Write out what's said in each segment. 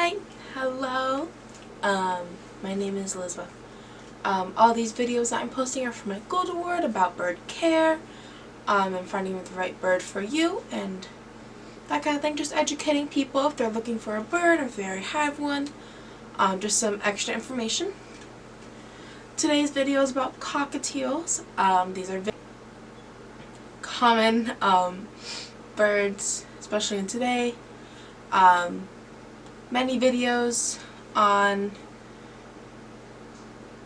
Hi, hello, my name is Elizabeth. All these videos that I'm posting are for my Gold Award about bird care, and finding the right bird for you, and that kind of thing, just educating people if they're looking for a bird or if they already have one, just some extra information. Today's video is about cockatiels. These are very common birds, especially in today. Many videos on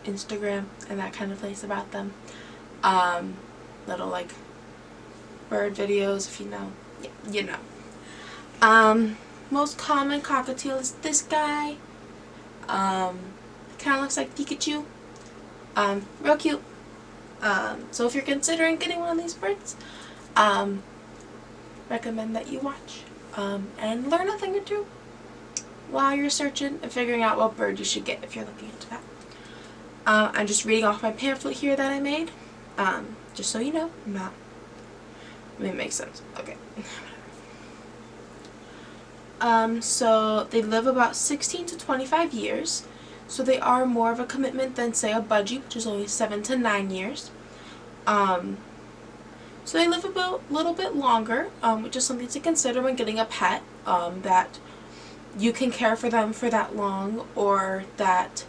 Instagram and that kind of place about them. Little like bird videos, if you know. Yeah, you know. Most common cockatiel is this guy. Kind of looks like Pikachu. Real cute. So if you're considering getting one of these birds, recommend that you watch and learn a thing or two while you're searching and figuring out what bird you should get if you're looking into that. I'm just reading off my pamphlet here that I made, just so you know. It makes sense. Okay. So they live about 16 to 25 years, so they are more of a commitment than, say, a budgie, which is only 7 to 9 years. So they live a little bit longer, which is something to consider when getting a pet, that you can care for them for that long, or that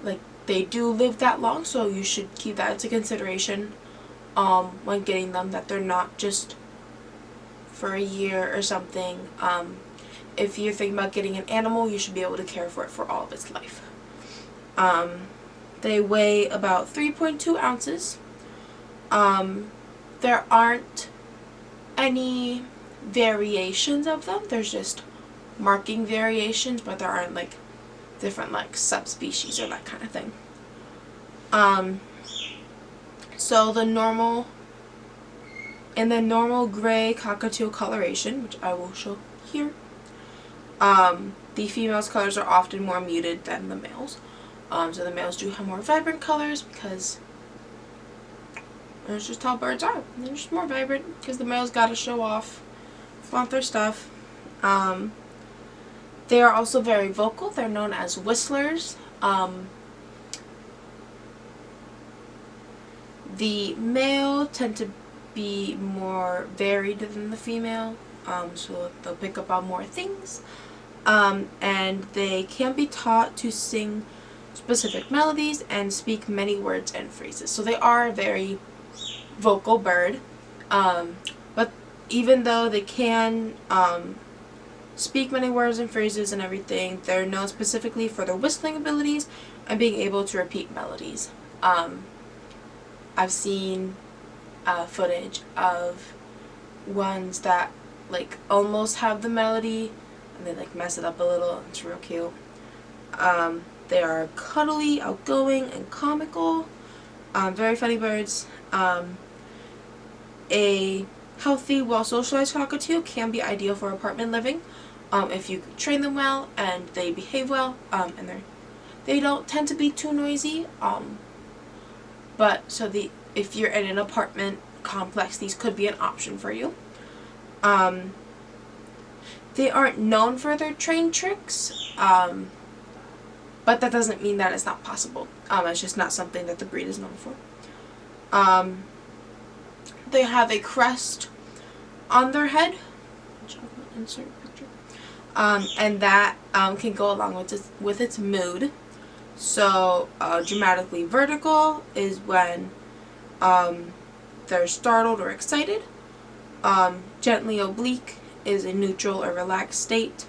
like they do live that long, so you should keep that into consideration when getting them, that they're not just for a year or something. If you're thinking about getting an animal, you should be able to care for it for all of its life. They weigh about 3.2 ounces. There aren't any variations of them. There's just marking variations, but there aren't like different like subspecies or that kind of thing. So in the normal gray cockatiel coloration, which I will show here, the females' colors are often more muted than the males. So the males do have more vibrant colors because that's just how birds are. They're just more vibrant because the males gotta show off, flaunt their stuff. They are also very vocal. They're known as whistlers. The male tend to be more varied than the female, so they'll pick up on more things, and they can be taught to sing specific melodies and speak many words and phrases. So they are a very vocal bird, but even though they can speak many words and phrases and everything, they're known specifically for their whistling abilities and being able to repeat melodies. I've seen footage of ones that like almost have the melody and they like mess it up a little. It's real cute. They are cuddly, outgoing, and comical. Very funny birds. A healthy, well-socialized cockatiel can be ideal for apartment living if you train them well and they behave well, and they don't tend to be too noisy. But so if you're in an apartment complex, these could be an option for you. They aren't known for their train tricks, but that doesn't mean that it's not possible. It's just not something that the breed is known for. They have a crest on their head, which I'm going to insert a picture, and that can go along with its mood. So dramatically vertical is when they're startled or excited. Gently oblique is a neutral or relaxed state.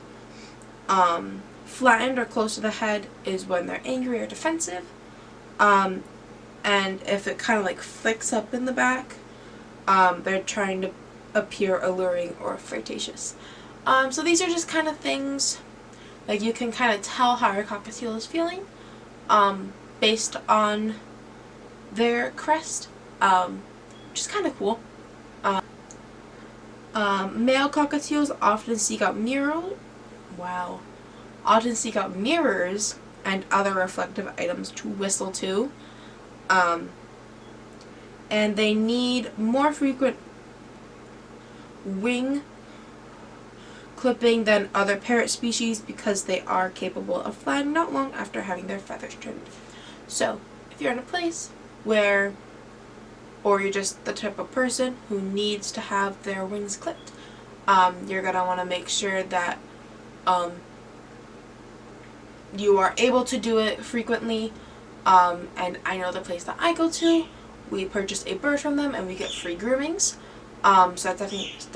Flattened or close to the head is when they're angry or defensive. And if it kind of like flicks up in the back, they're trying to appear alluring or flirtatious. So these are just kind of things like you can kind of tell how your cockatiel is feeling based on their crest, which is kind of cool. Male cockatiels often seek out mirrors and other reflective items to whistle to, and they need more frequent wing clipping than other parrot species because they are capable of flying not long after having their feathers trimmed. So, if you're in a place where, or you're just the type of person who needs to have their wings clipped, you're going to want to make sure that you are able to do it frequently. And I know the place that I go to, we purchase a bird from them and we get free groomings. So that's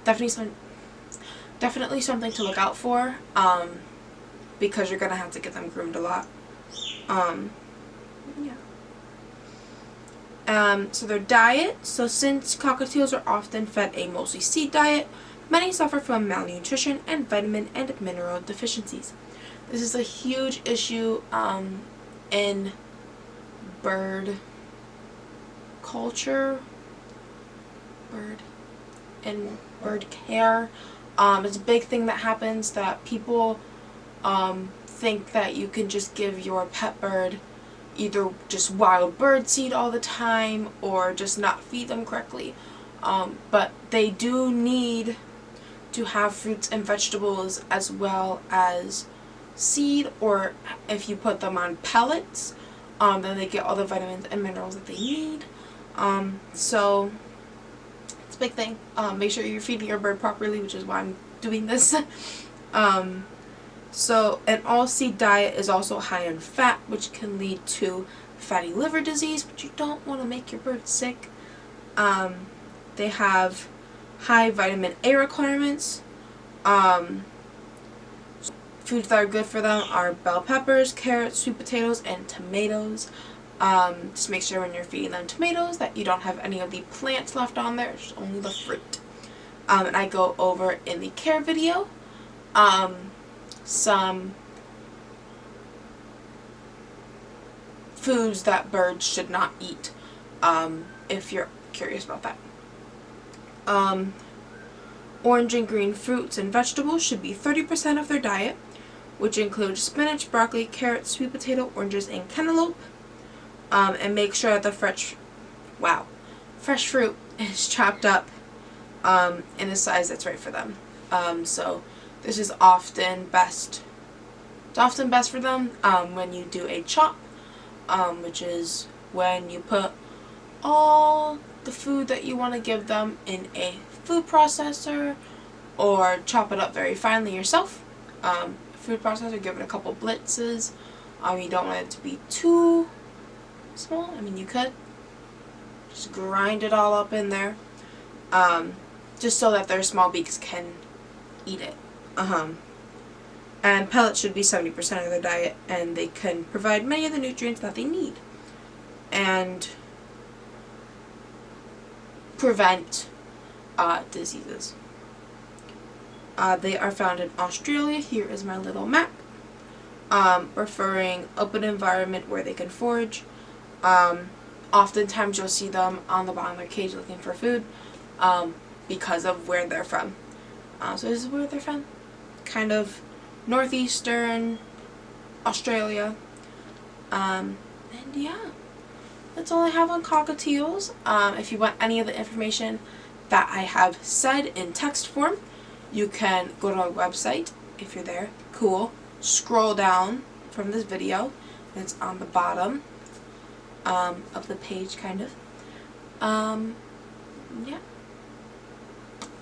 definitely something to look out for, because you're going to have to get them groomed a lot. So their diet. So since cockatiels are often fed a mostly seed diet, many suffer from malnutrition and vitamin and mineral deficiencies. This is a huge issue in bird culture, bird care. It's a big thing that happens, that people think that you can just give your pet bird either just wild bird seed all the time or just not feed them correctly. But they do need to have fruits and vegetables as well as seed, or if you put them on pellets, then they get all the vitamins and minerals that they need. So it's a big thing. Make sure you're feeding your bird properly, which is why I'm doing this. So an all-seed diet is also high in fat, which can lead to fatty liver disease, but you don't want to make your bird sick. They have high vitamin A requirements. Foods that are good for them are bell peppers, carrots, sweet potatoes, and tomatoes. Just make sure when you're feeding them tomatoes that you don't have any of the plants left on there, just only the fruit. And I go over in the care video some foods that birds should not eat, if you're curious about that. Orange and green fruits and vegetables should be 30% of their diet, which includes spinach, broccoli, carrots, sweet potato, oranges, and cantaloupe. And make sure that the fresh fruit is chopped up in a size that's right for them. So this is often best. It's often best for them when you do a chop, which is when you put all the food that you want to give them in a food processor, or chop it up very finely yourself. Food processor, give it a couple blitzes. You don't want it to be too small. I mean, you could just grind it all up in there, just so that their small beaks can eat it. And pellets should be 70% of their diet, and they can provide many of the nutrients that they need and prevent diseases. They are found in Australia. Here is my little map, preferring open environment where they can forage. Oftentimes you'll see them on the bottom of their cage looking for food, because of where they're from. So this is where they're from, kind of northeastern Australia. And yeah, that's all I have on cockatiels. If you want any of the information that I have said in text form, you can go to our website. If you're there, cool. Scroll down from this video, and it's on the bottom of the page, kind of. Yeah.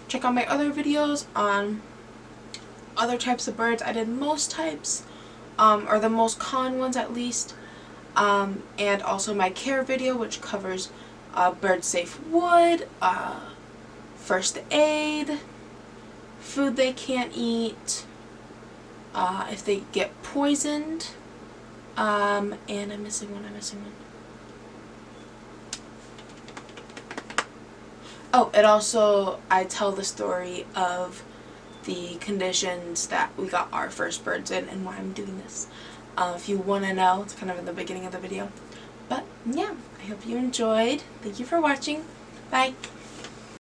Check out my other videos on other types of birds. I did most types, or the most common ones at least, and also my care video, which covers bird safe wood, first aid, food they can't eat, if they get poisoned, and I'm missing one. Oh, it also, I tell the story of the conditions that we got our first birds in and why I'm doing this. If you want to know, it's kind of in the beginning of the video. But yeah, I hope you enjoyed. Thank you for watching. Bye.